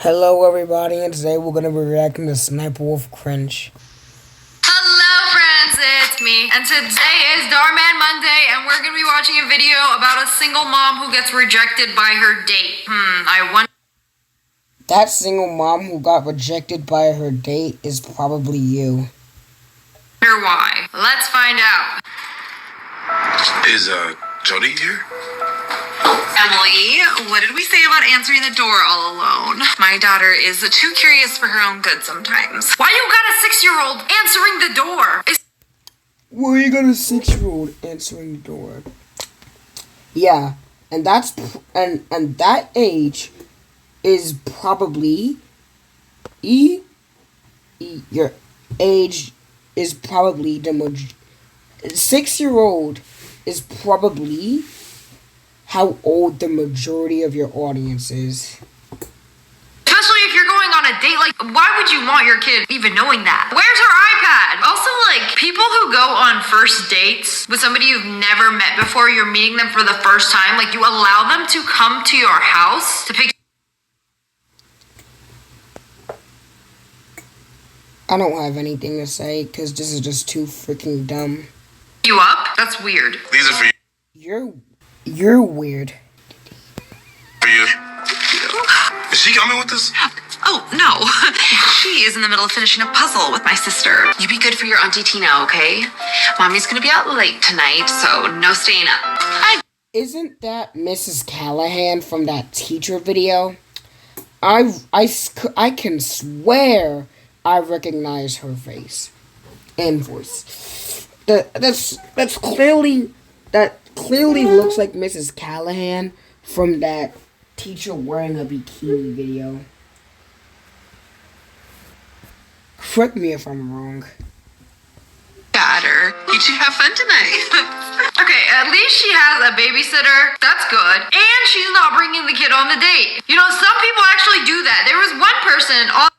Hello everybody, and today we're going to be reacting to Sniper Wolf Cringe. Hello friends, it's me, and today is Darman Monday, and we're going to be watching a video about a single mom who gets rejected by her date. I wonder... That single mom who got rejected by her date is probably you. Why? Let's find out. Is, Jody here? Emily, what did we say about answering the door all alone? My daughter is too curious for her own good sometimes. Why you got a 6-year-old answering the door? Why you got a 6-year-old answering the door? Yeah, and that's and that age is probably your age is probably the 6-year-old is probably how old the majority of your audience is. Especially if you're going on a date, like, why would you want your kid even knowing that? Where's her iPad? Also, like, people who go on first dates with somebody you've never met before, you're meeting them for the first time, like, you allow them to come to your house to pick... I don't have anything to say because this is just too freaking dumb. you up? That's weird. These are for you. You're weird. For you. Is she coming with us? Oh, no. She is in the middle of finishing a puzzle with my sister. You be good for your Auntie Tina, okay? Mommy's gonna be out late tonight, so no staying up. Isn't that Mrs. Callahan from that teacher video? I can swear I recognize her face and voice. That clearly looks like Mrs. Callahan from that teacher wearing a bikini video. Correct me if I'm wrong. Daughter, you two have fun tonight. Okay, at least she has a babysitter. That's good. And she's not bringing the kid on the date. You know, some people actually do that. There was one person on...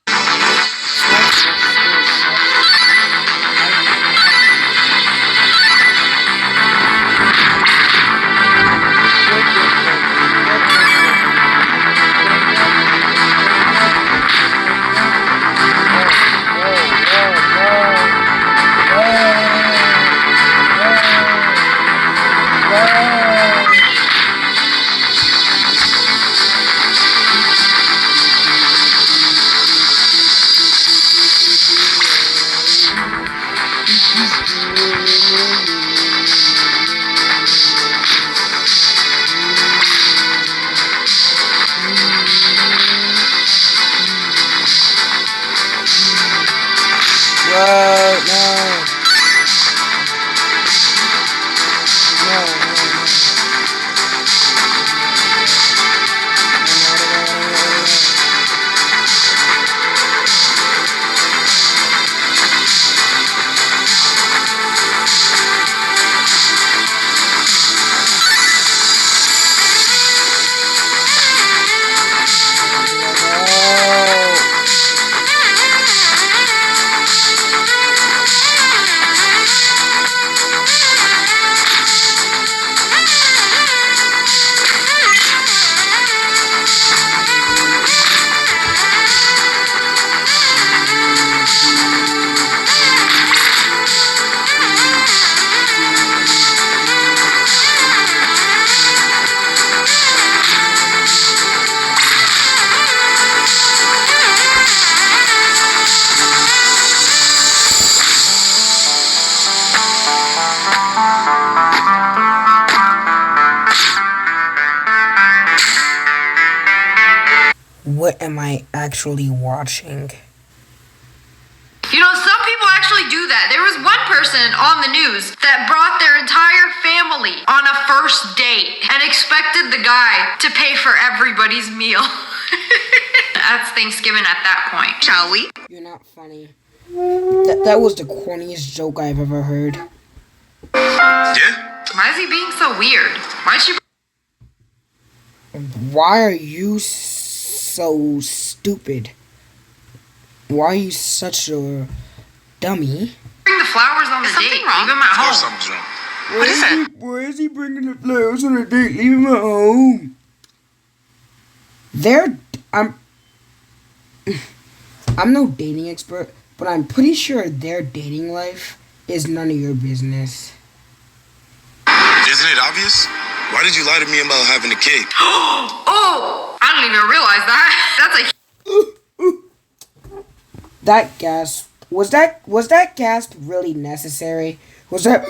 What am I actually watching? You know, some people actually do that. There was one person on the news that brought their entire family on a first date and expected the guy to pay for everybody's meal. That's Thanksgiving at that point. Shall we? You're not funny. That was the corniest joke I've ever heard. Yeah? Why is he being so weird? Why'd she... Why are you so stupid? Why are you such a dummy? bring the flowers on the date? something wrong? Leave them at Of course home. something's wrong. What is it? Why is he bringing the flowers on a date? Leave him at home. I'm no dating expert, but I'm pretty sure their dating life is none of your business. Isn't it obvious? Why did you lie to me about having a kid? Oh, I didn't even realize that. That's a That gasp was that gasp really necessary? Was that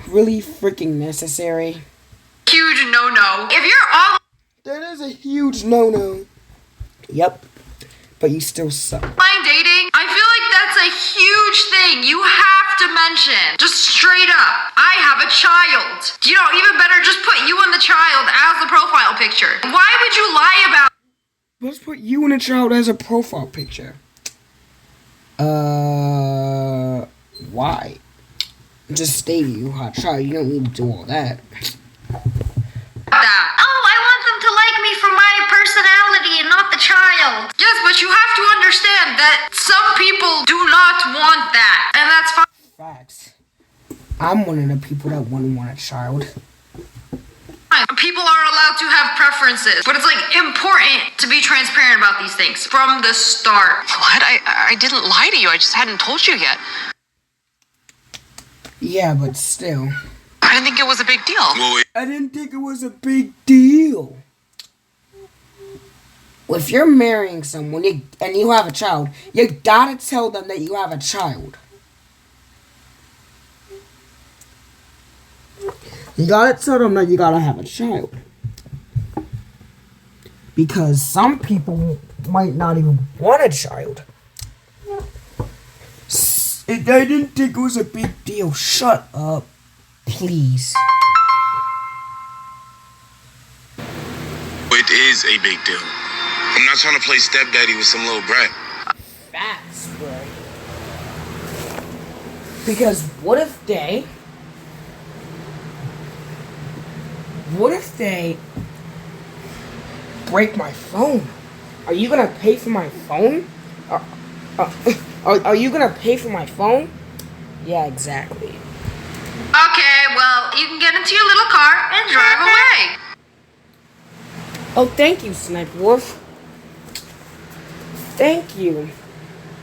really freaking necessary? huge no-no. If you're online That is a huge no-no. Yep. But you still suck. dating, I feel like that's a huge thing you have to mention. Just straight up. I have a child. You know, even better, just put you and the child as the profile picture. Why would you lie about Let's put you and a child as a profile picture. Why? Just state you have a child. You don't need to do all that. that? Oh, I want them to like me for my personality and not the child. Yes, but you have to understand that some people do not want that. And that's fine. Facts. I'm one of the people that wouldn't want a child. People are allowed to have preferences, but it's like important to be transparent about these things from the start. What? I didn't lie to you. I just hadn't told you yet. Yeah, but still. I didn't think it was a big deal. Well, I didn't think it was a big deal. If you're marrying someone and you have a child, you gotta tell them that you have a child. You gotta tell them that you gotta have a child. Because some people might not even want a child. I didn't think it was a big deal. Shut up. Please. it is a big deal. I'm not trying to play stepdaddy with some little brat. Facts, bro. Because what if they break my phone? Are you gonna pay for my phone? Are you gonna pay for my phone? Yeah, exactly. Okay, well, you can get into your little car and drive away. Oh, thank you, Sniper Wolf. Thank you.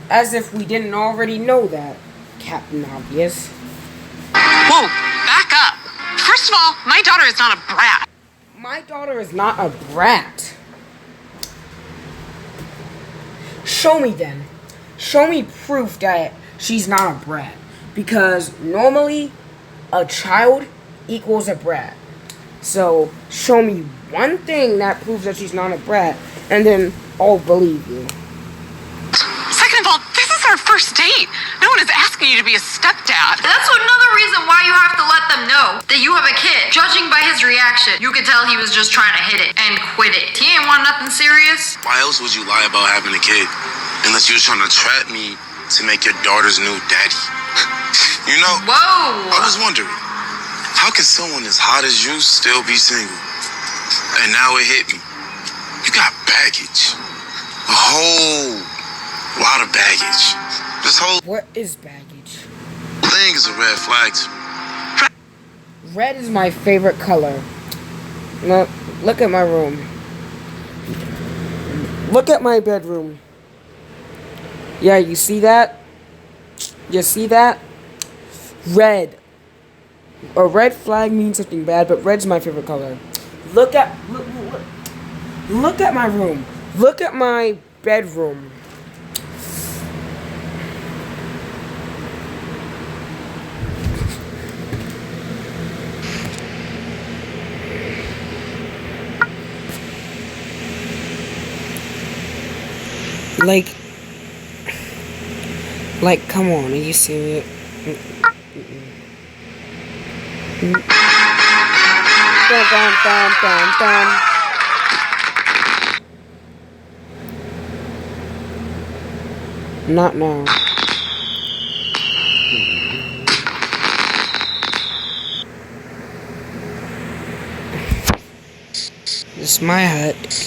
As if we didn't already know that, Captain Obvious. Whoa, back up. First of all, my daughter is not a brat. My daughter is not a brat. Show me then. Show me proof that she's not a brat. Because normally, a child equals a brat. So, show me one thing that proves that she's not a brat, and then I'll believe you. Second of all, this is our first date. No one is asking you to be a stepdad. That's another reason why you have to let them know that you have a kid. Judging by his reaction, you could tell he was just trying to hit it and quit it. He ain't want nothing serious. Why else would you lie about having a kid? Unless you was trying to trap me to make your daughter's new daddy. You know, Whoa. I was wondering, how can someone as hot as you still be single? And now it hit me. You got baggage. A whole lot of baggage. This whole What is baggage? thing is a red flag to me. Red is my favorite color. Look at my room. Look at my bedroom. Yeah, you see that? You see that? Red. A red flag means something bad, but red's my favorite color. Look at my room. Look at my bedroom. Like, come on, are you serious? Dun. Not now. This is my hut.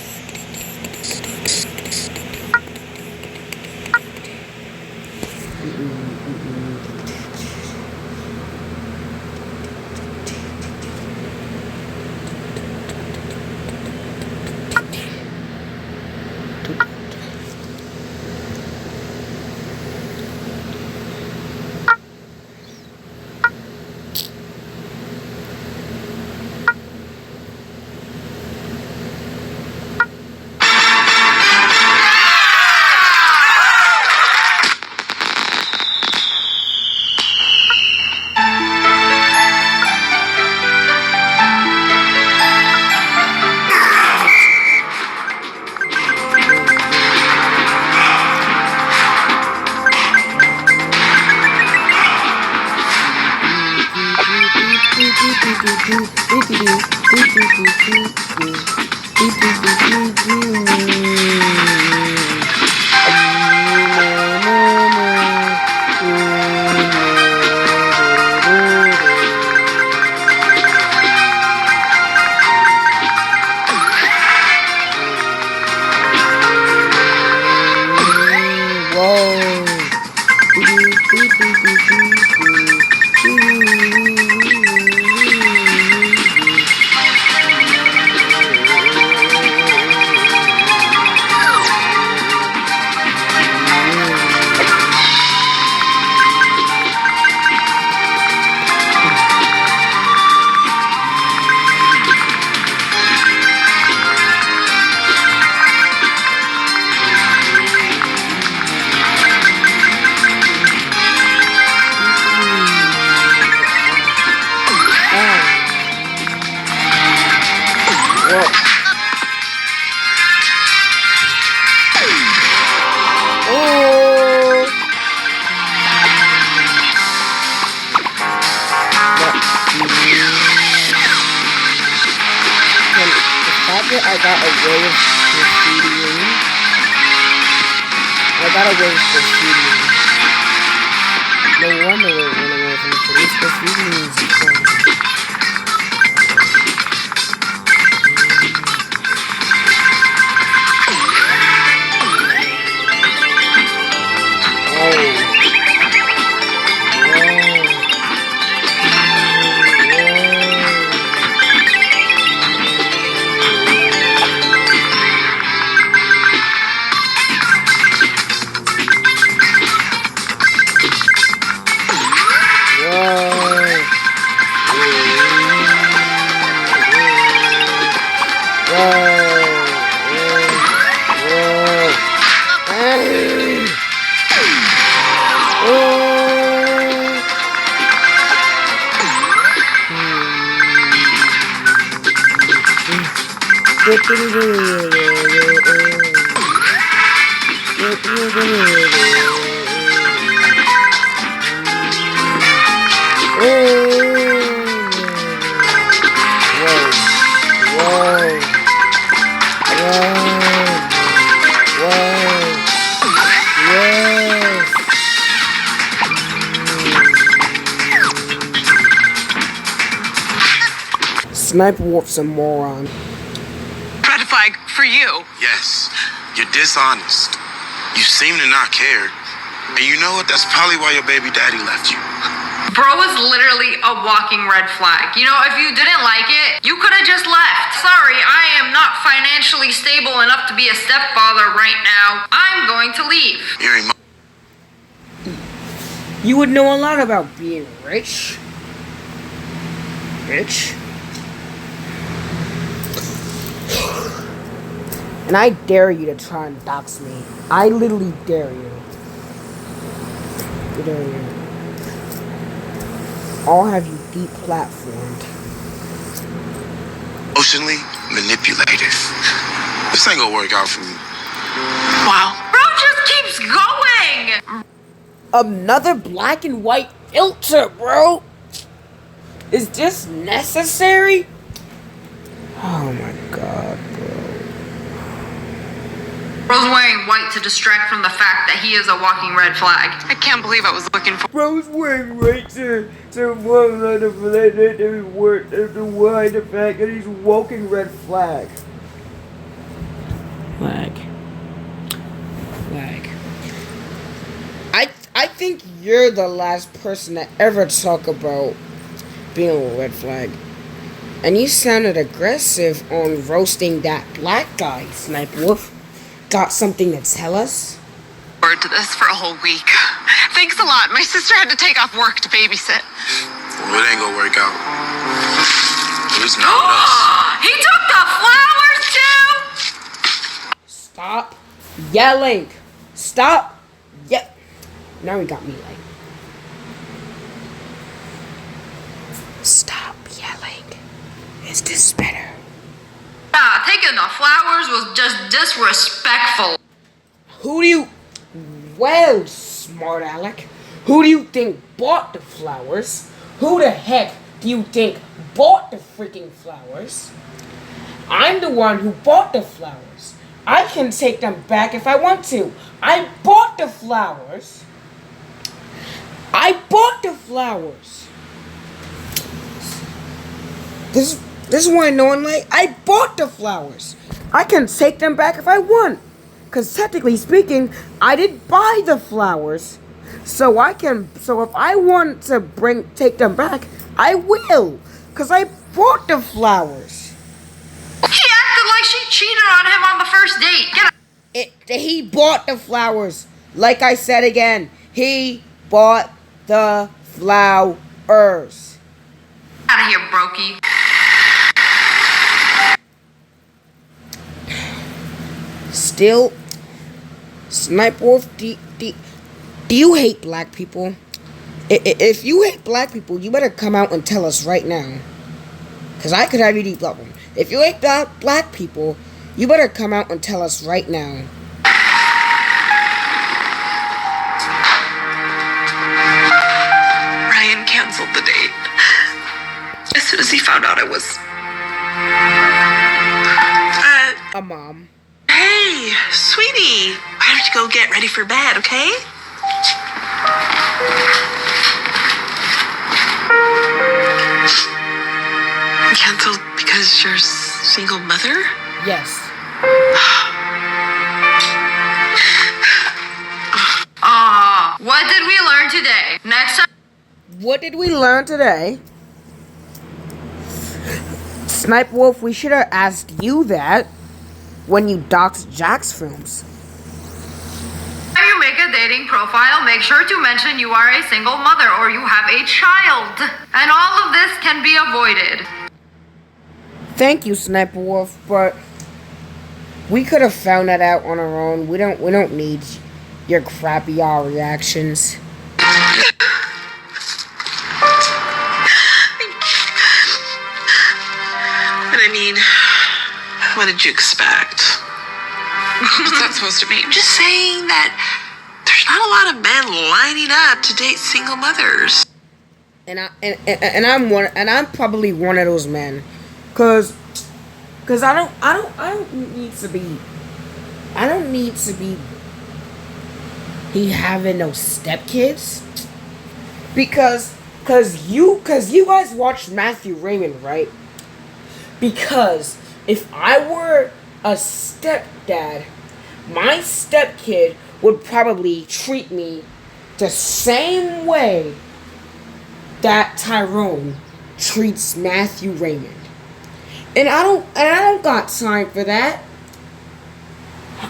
I got away with graffitiing. I got away with graffitiing. No wonder we're running away from the police. Graffitiing is a crime. Sniper Wolf's a moron. Red flag for you. Yes, you're dishonest. You seem to not care. And you know what? That's probably why your baby daddy left you. Bro is literally a walking red flag. You know, if you didn't like it, you could have just left. Sorry, I am not financially stable enough to be a stepfather right now. I'm going to leave. You would know a lot about being rich. And I dare you to try and dox me. I literally dare you. I dare you. I'll have you deplatformed. Emotionally manipulative. This ain't gonna work out for me. Wow. Bro just keeps going. Another black and white filter, bro. Is this necessary? Oh my god, bro. Bro's wearing white to distract from the fact that he is a walking red flag. I can't believe I was looking for. Bro's wearing white to hide the fact that he's walking red flag. Flag. I think you're the last person to ever talk about being a red flag. And you sounded aggressive on roasting that black guy, Sniper Wolf. Got something to tell us? Forward to this for a whole week. Thanks a lot. My sister had to take off work to babysit. Well, it ain't gonna work out. At least not with us. He took the flowers too. Stop yelling. Stop. Yep. Now he got me like. Stop yelling. Is this better? Taking the flowers was just disrespectful. Who do you... Well, smart Alec. Who do you think bought the flowers? Who the heck do you think bought the freaking flowers? I'm the one who bought the flowers. I can take them back if I want to. I bought the flowers. I bought the flowers. This is why no one like. I bought the flowers. I can take them back if I want. Cause technically speaking, I did buy the flowers. So if I want to take them back, I will. Cause I bought the flowers. He acted like she cheated on him on the first date. He bought the flowers. Like I said again, he bought the flowers. Out of here, brokey. Still, Sniper Wolf, do you hate black people? If you hate black people, you better come out and tell us right now. Because I could have you deep up one. If you hate black people, you better come out and tell us right now. Ryan canceled the date. As soon as he found out I was... A mom. Hey, sweetie. Why don't you go get ready for bed, okay? Canceled because you're a single mother? Yes. What did we learn today? Next time. What did we learn today? Sniper Wolf, we should have asked you that when you doxed Jack's films. When you make a dating profile, make sure to mention you are a single mother or you have a child. And all of this can be avoided. Thank you, Sniper Wolf, but we could have found that out on our own. We don't need your crappy reactions. But I mean, what did you expect? What's that supposed to mean? I'm just saying that there's not a lot of men lining up to date single mothers. I'm probably one of those men, cause I don't need to be having no stepkids, because you guys watched Matthew Raymond, right? Because if I were a stepdad, my stepkid would probably treat me the same way that Tyrone treats Matthew Raymond. And I don't got time for that.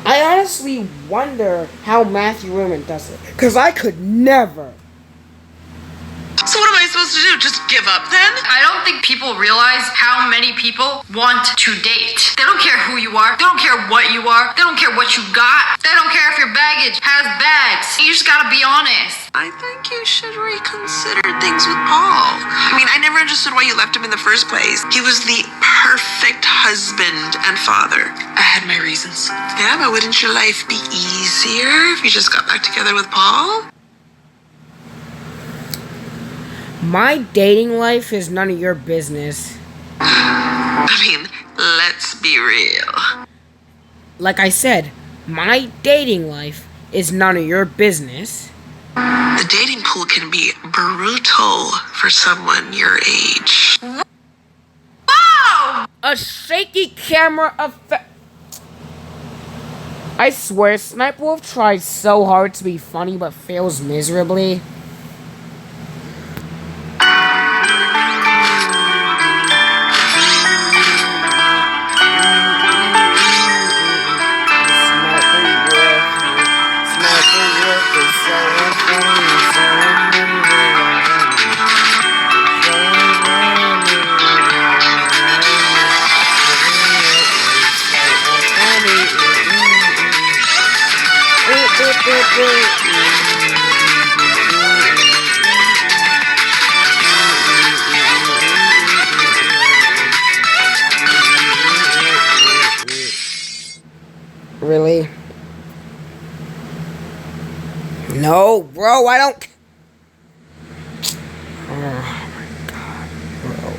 I honestly wonder how Matthew Raymond does it, because I could never. So what am I supposed to do? Just give up then? I don't think people realize how many people want to date. They don't care who you are. They don't care what you are. They don't care what you got. They don't care if your baggage has bags. You just gotta be honest. I think you should reconsider things with Paul. I mean, I never understood why you left him in the first place. He was the perfect husband and father. I had my reasons. Yeah, but wouldn't your life be easier if you just got back together with Paul? My dating life is none of your business. I mean, let's be real. Like I said, my dating life is none of your business. The dating pool can be brutal for someone your age. Wow! A shaky camera effect. I swear, Sniper Wolf tries so hard to be funny but fails miserably. Really? No, bro, I don't. Oh my god, bro.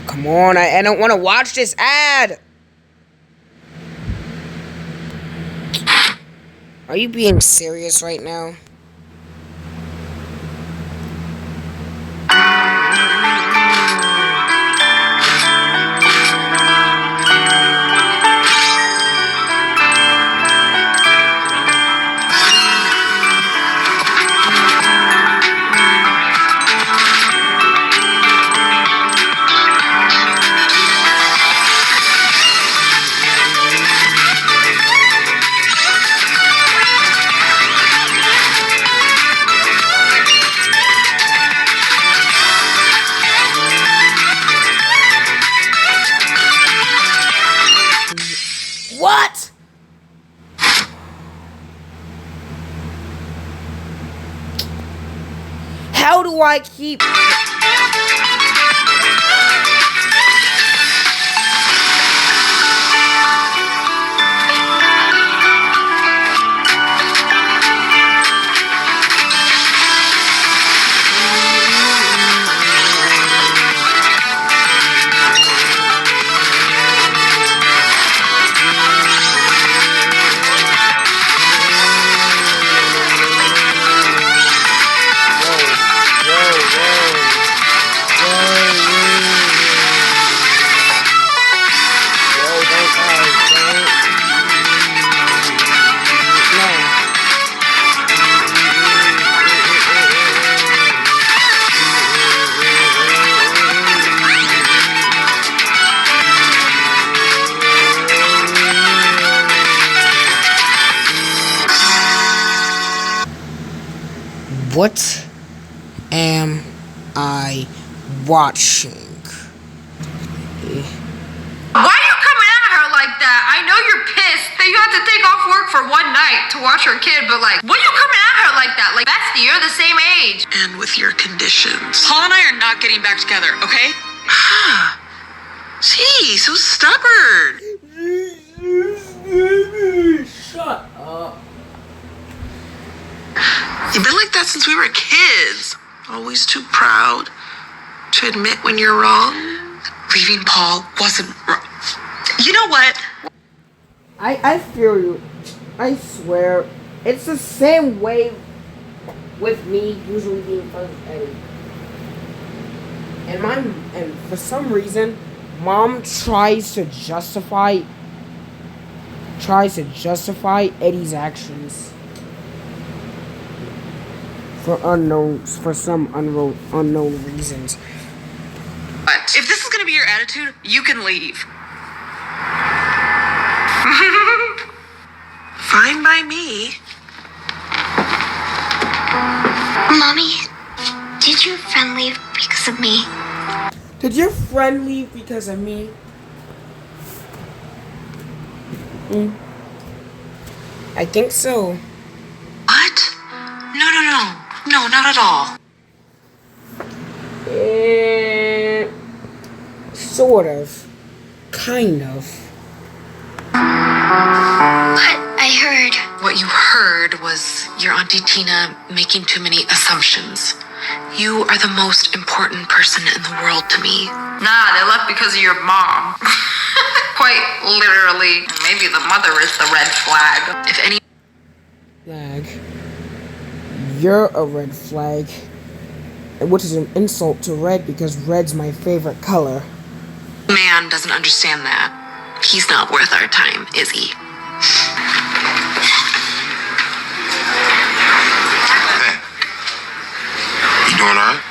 Come on, I don't want to watch this ad. Are you being serious right now? What? How do I keep... What am I watching? Why are you coming at her like that? I know you're pissed that you had to take off work for one night to watch your kid, but like, why are you coming at her like that? Like, bestie, you're the same age. And with your conditions. Paul and I are not getting back together, okay? Jeez, so stubborn. Shut up. You've been like that since we were kids. Always too proud to admit when you're wrong. Leaving Paul wasn't wrong. You know what? I feel you. I swear. It's the same way with me usually being friends with Eddie. And for some reason, Mom tries to justify Eddie's actions. For some unknown reasons. But if this is gonna be your attitude, you can leave. Fine by me. Mommy, did your friend leave because of me? Did your friend leave because of me? I think so. What? No, not at all. Sort of. Kind of. But I heard. What you heard was your Auntie Tina making too many assumptions. You are the most important person in the world to me. Nah, they left because of your mom. Quite literally. Maybe the mother is the red flag. If any Flag. You're a red flag. Which is an insult to red because red's my favorite color. man doesn't understand that, he's not worth our time, is he? Hey, you doing alright?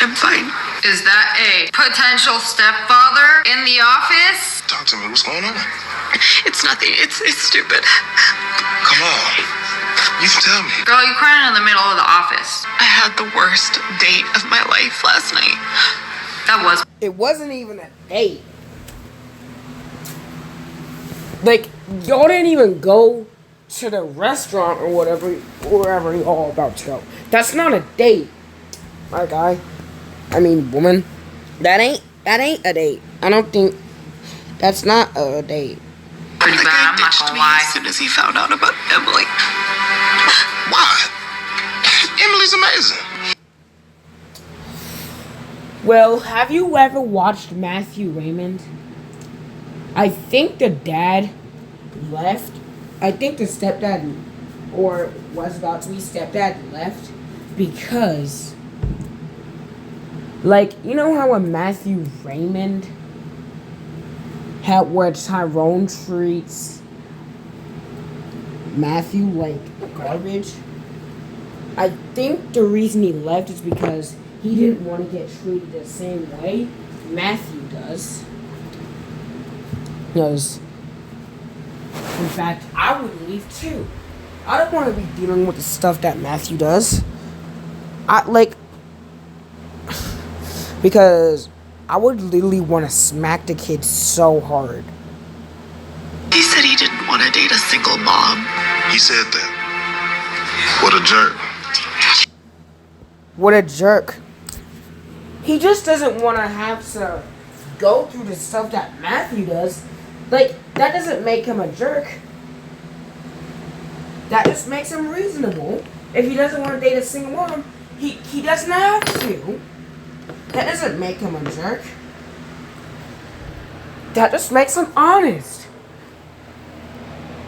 I'm fine. Is that a potential stepfather in the office? Talk to me. What's going on? It's nothing. It's stupid. Come on. You can tell me. Girl, you crying in the middle of the office. I had the worst date of my life last night. That was. It wasn't even a date. Like, y'all didn't even go to the restaurant or whatever, wherever y'all about to go. That's not a date. My guy. I mean, woman. That ain't a date. I don't think that's not a date. Pretty The bad, guy I'm not ditched gonna me lie. as soon as he found out about Emily. Why? Emily's amazing. Well, have you ever watched Matthew Raymond? I think the dad left. I think the stepdad, or was about to be stepdad, left because, like, you know how a Matthew Raymond had where Tyrone treats Matthew like garbage? I think the reason he left is because he didn't want to get treated the same way Matthew does. Because, in fact, I would leave too. I don't want to be dealing with the stuff that Matthew does. Because I would literally want to smack the kid so hard. He said he didn't want to date a single mom. He said that. What a jerk. What a jerk. He just doesn't want to have to go through the stuff that Matthew does. Like, that doesn't make him a jerk. That just makes him reasonable. If he doesn't want to date a single mom, he doesn't have to. That doesn't make him a jerk. That just makes him honest.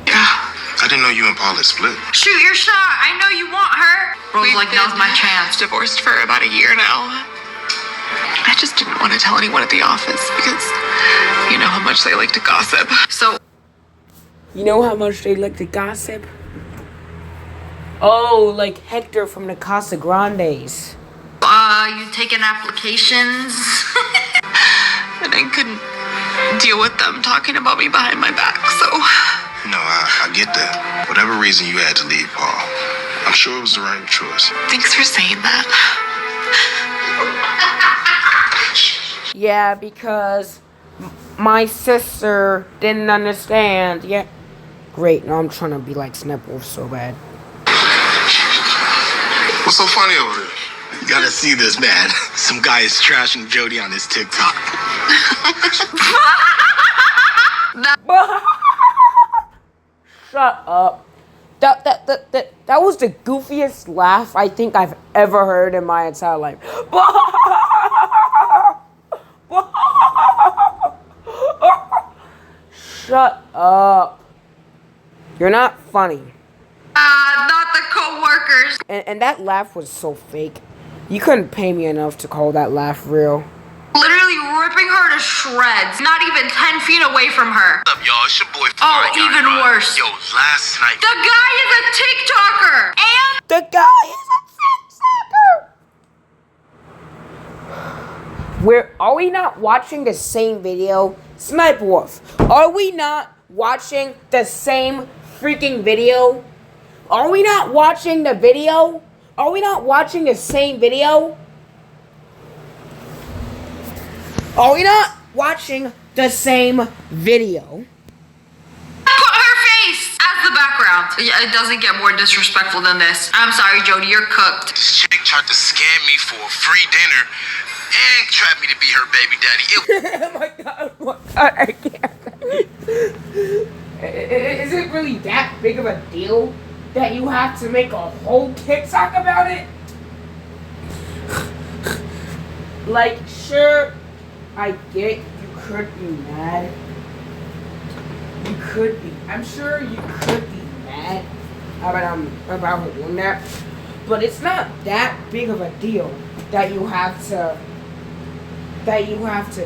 I didn't know you and Paul had split. Shoot your shot. I know you want her. Rose like, now's my chance. Divorced for about a year now. I just didn't want to tell anyone at the office because you know how much they like to gossip. So, You know how much they like to gossip? Oh, like Hector from the Casa Grandes. you taking applications? And I couldn't deal with them talking about me behind my back, so... No, I get that. Whatever reason you had to leave Paul, I'm sure it was the right choice. Thanks for saying that. Yeah, because my sister didn't understand. Yeah. Great, now I'm trying to be like Snapwolf so bad. What's so funny over there? You gotta see this, man. Some guy is trashing Jody on his TikTok. Shut up. That was the goofiest laugh I think I've ever heard in my entire life. Shut up. You're not funny. Not the co-workers. And that laugh was so fake. You couldn't pay me enough to call that laugh real. Literally ripping her to shreds. Not even 10 feet away from her. What's up, y'all? It's your boy. Oh, even worse. Yo, last night. The guy is a TikToker. And The guy is a are we not watching the same video? Sniper Wolf, are we not watching the same freaking video? Are we not watching the video? Are we not watching the same video? Are we not watching the same video? put her face as the background. Yeah, it doesn't get more disrespectful than this. I'm sorry, Jody, you're cooked. This chick tried to scam me for a free dinner and trap me to be her baby daddy. Oh my god, I can't. Is it really that big of a deal that you have to make a whole TikTok about it? Like, sure, I get you could be mad. You could be. I'm sure you could be mad about her doing that. But it's not that big of a deal that you have to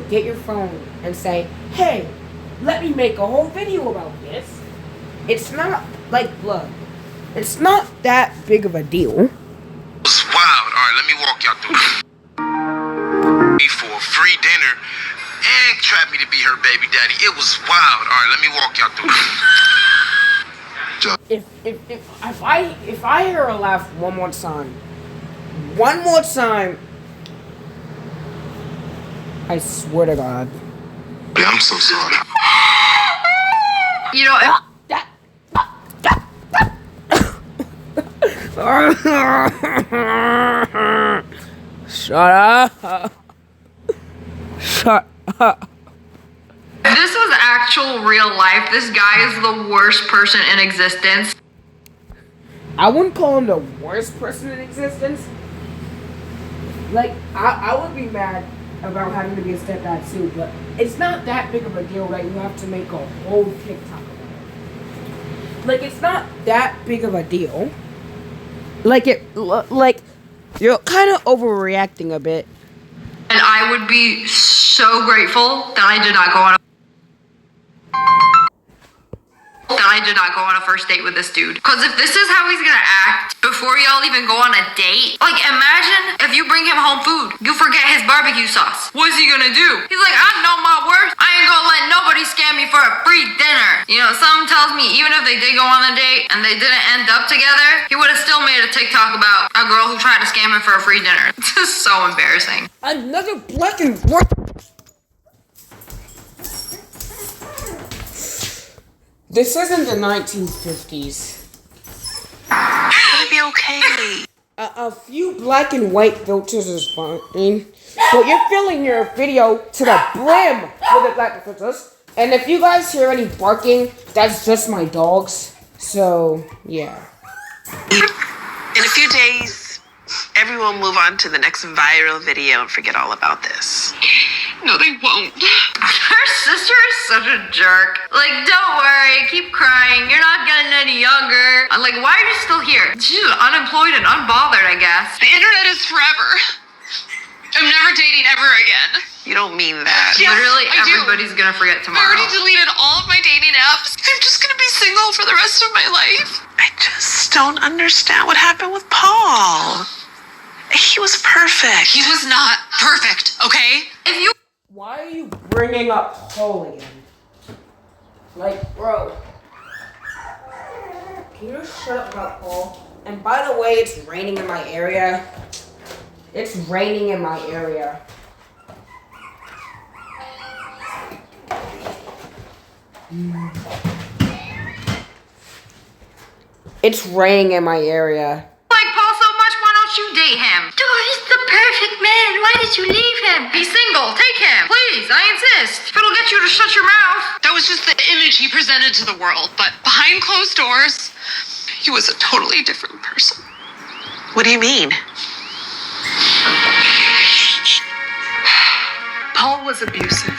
get your phone and say, hey, let me make a whole video about this. It's not like blood. It's not that big of a deal. It was wild. Alright, let me walk y'all through it. Me for a free dinner and trap me to be her baby daddy. It was wild. Alright, let me walk y'all through it. If I hear her laugh one more time, I swear to God. Yeah, I'm so sorry. You know, Shut up. Shut up. if this was actual real life, this guy is the worst person in existence. I wouldn't call him the worst person in existence. Like, I would be mad about having to be a stepdad too, but it's not that big of a deal that you have to make a whole TikTok about it. Like, it's not that big of a deal. Like, you're kind of overreacting a bit. And I would be so grateful that I did not go on a first date with this dude. Because if this is how he's gonna act before y'all even go on a date, like, imagine if you bring him home food, you forget his barbecue sauce. What's he gonna do? He's like, I know my worth. I ain't gonna let nobody scam me for a free dinner. You know, something tells me even if they did go on a date and they didn't end up together, he would have still made a TikTok about a girl who tried to scam him for a free dinner. It's just so embarrassing. Another black and white. This isn't the 1950s. It'll be okay. A few black and white filters is fine, but you're filling your video to the brim with the black filters. And if you guys hear any barking, that's just my dogs. So, yeah. In a few days, everyone will move on to the next viral video and forget all about this. No, they won't. Her sister is such a jerk. Like, don't worry, keep crying. You're not getting any younger. I'm like, why are you still here? She's unemployed and unbothered, I guess. The internet is forever. I'm never dating ever again. You don't mean that. Yes, literally, everybody's gonna forget tomorrow. I already deleted all of my dating apps. I'm just gonna be single for the rest of my life. I just don't understand what happened with Paul. He was perfect. He was not perfect, okay? If you Why are you bringing up Paul again? Like, bro. Can you just shut up about Paul? And by the way, it's raining in my area. It's raining in my area. It's raining in my area. like Paul so much, why don't you date him? Dude, he's the perfect man. Why did you leave him? He's single. Take him. Please, I insist. If it'll get you to shut your mouth. That was just the image he presented to the world, but behind closed doors, he was a totally different person. What do you mean? Paul was abusive.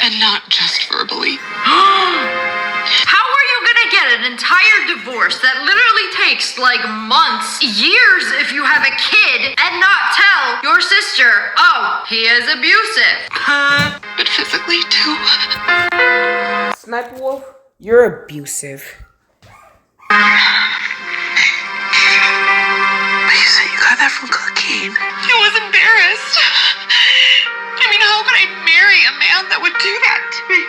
And not just verbally. How are you gonna get an entire divorce that literally takes like months, years if you have a kid, and not tell your sister, oh, he is abusive? But physically too. Sniper Wolf, you're abusive. You said you got that from cooking. I was embarrassed. I mean, how could I marry a man that would do that to me?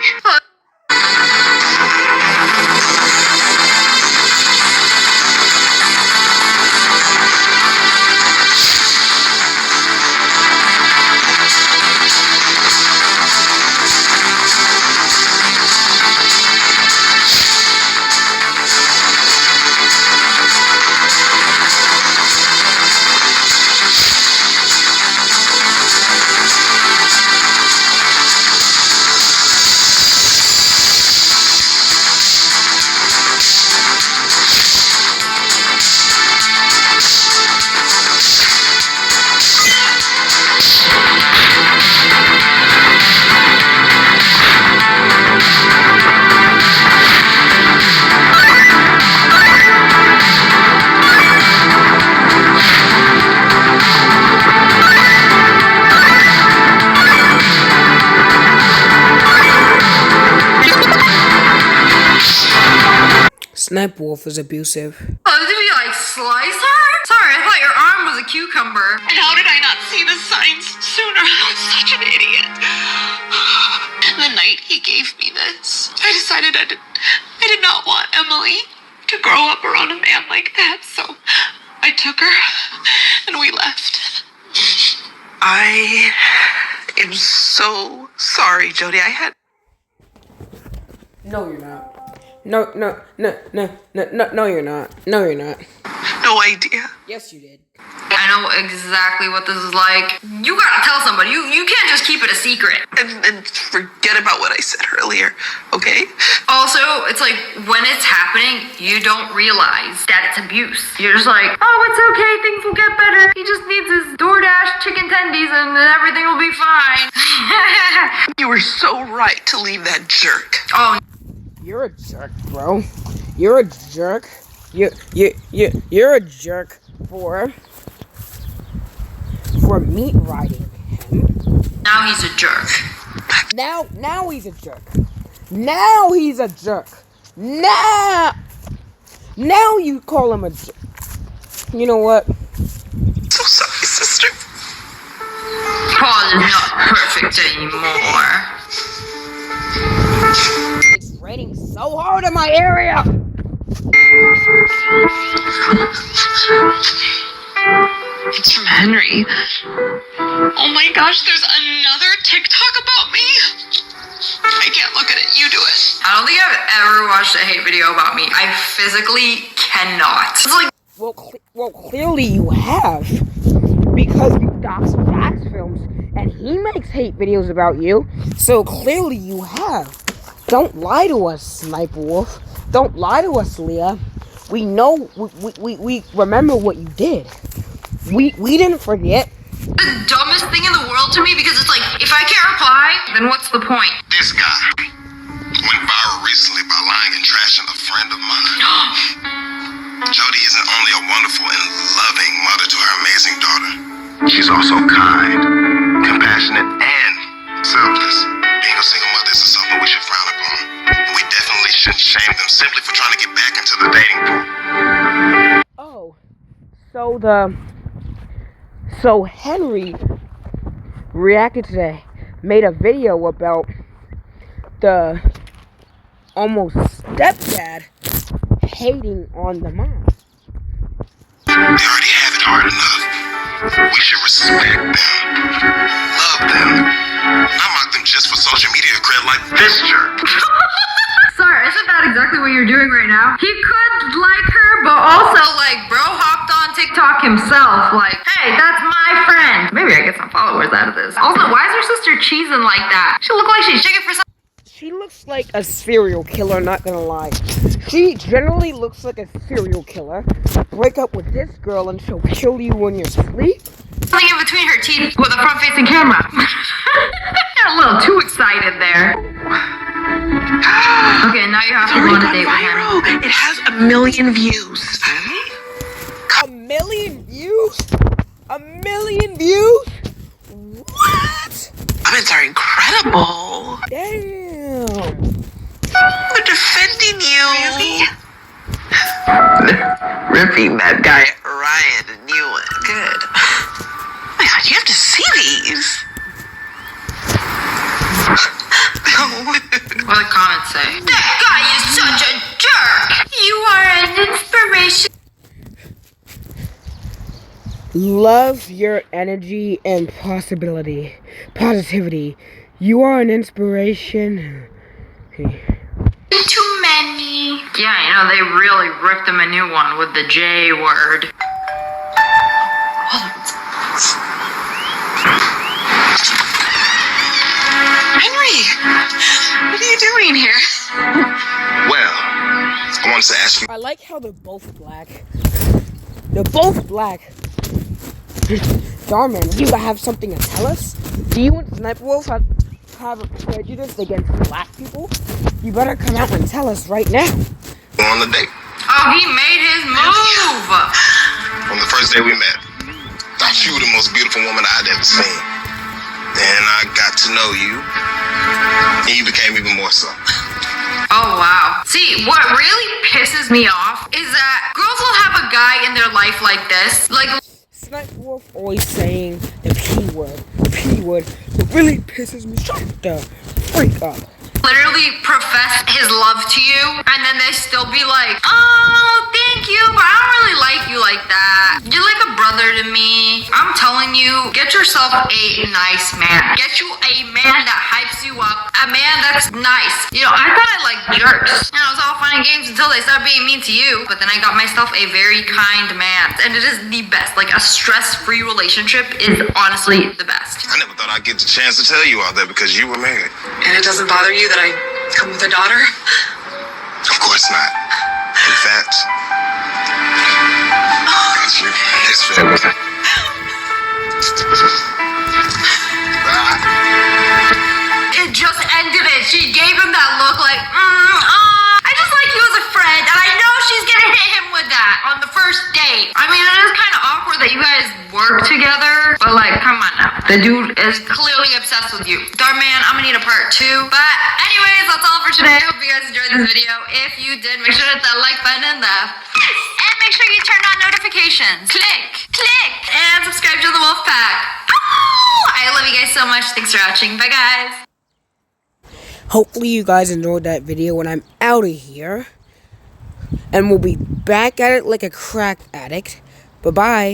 Sniper Wolf is abusive. Oh, did we like slice her? Sorry, I thought your arm was a cucumber. And how did I not see the signs sooner? I was such an idiot. The night he gave me this, I decided I did not want Emily to grow up around a man like that, so I took her and we left. I am so sorry, Jody. No, you're not. No, you're not. No, you're not. No idea. Yes, you did. I know exactly what this is like. You gotta tell somebody. You can't just keep it a secret. And forget about what I said earlier, okay? Also, it's like when it's happening, you don't realize that it's abuse. You're just like, oh, it's okay, things will get better. He just needs his DoorDash chicken 70s and everything will be fine. You were so right to leave that jerk. Oh, You're a jerk, bro. You're a jerk. You're a jerk for meat riding him. now he's a jerk. Now he's a jerk. Now he's a jerk. Now you call him a jerk. You know what? So sorry, sister. Paul is not perfect anymore. It's raining so hard in my area. It's from Henry. Oh my gosh, there's another TikTok about me. I can't look at it. You do it. I don't think I've ever watched a hate video about me. I physically cannot. It's like, Well, clearly you have, because you dox Jack's films, and he makes hate videos about you. So clearly you have. Don't lie to us, Sniper Wolf. Don't lie to us, Leah. We know. We remember what you did. We didn't forget. the dumbest thing in the world to me because it's like, if I can't reply, then what's the point? This guy went viral recently by lying and trashing a friend of mine. Jody isn't only a wonderful and loving mother to her amazing daughter. She's also kind, compassionate, and selfless. Being a single mother isn't something we should frown upon. We definitely shouldn't shame them simply for trying to get back into the dating pool. Oh, so Henry reacted today, made a video about the almost stepdad hating on the mom. They already have it hard enough. We should respect them, love them, not mock them just for social media cred like this jerk. Sorry, isn't that exactly what you're doing right now? He could like her, but also, like, bro hopped on TikTok himself. Like, hey, that's my friend. Maybe I get some followers out of this. Also, why is her sister cheesing like that? She look like she's checking for some. She looks like a serial killer, not gonna lie. She generally looks like a serial killer. Break up with this girl and she'll kill you when you're asleep. Something in between her teeth with a front-facing camera. Got a little too excited there. Okay, now you have to go on a date with him. It has 1 million views. 1 million views? 1 million views? What? Comments are incredible. Damn. We're defending you. Really? Ripping that guy Ryan a new one. Good. Oh my god, you have to see these. What do the comments say? That guy is such a jerk! You are an inspiration. Love your energy and positivity. You are an inspiration. Too many. Yeah, you know, they really ripped him a new one with the J word. Henry, what are you doing here? Well, I wanted to ask you. I like how they're both black. They're both black. Darn man, you have something to tell us? Do you and Sniper Wolf have a prejudice against black people? You better come out and tell us right now. On the date. Oh, he made his move. On the first day we met, thought you were the most beautiful woman I'd ever seen. Then I got to know you, and you became even more so. Oh, wow. See, what really pisses me off is that girls will have a guy in their life like this. Like, Sniper Wolf always saying the P word. The P word. It really pisses me. Shut the freak up. literally profess his love to you, and then they still be like, oh, thank you, but I don't really like you like that. You're like a brother to me. I'm telling you, get yourself a nice man. Get you a man that hypes you up, a man that's nice. You know, I thought I liked jerks. You know, it's all fun and games until they start being mean to you, but then I got myself a very kind man, and it is the best. Like, a stress-free relationship is honestly the best. I never thought I'd get the chance to tell you all that because you were married. And it doesn't bother you that I come with a daughter? Of course not. In fact, that's your his family. She gave him that look like, I just like you as a friend, and I know she's gonna hit him with that on the first date. I mean, it is kind of awkward that you guys work together, but like, come on now. The dude is clearly obsessed with you. Darn man, I'm gonna need a part 2. But anyways, that's all for today. I hope you guys enjoyed this video. If you did, make sure to hit that like button and make sure you turn on notifications. Click, and subscribe to the Wolf Pack. I love you guys so much. Thanks for watching. Bye, guys. Hopefully you guys enjoyed that video, and I'm out of here. And we'll be back at it like a crack addict. Bye-bye.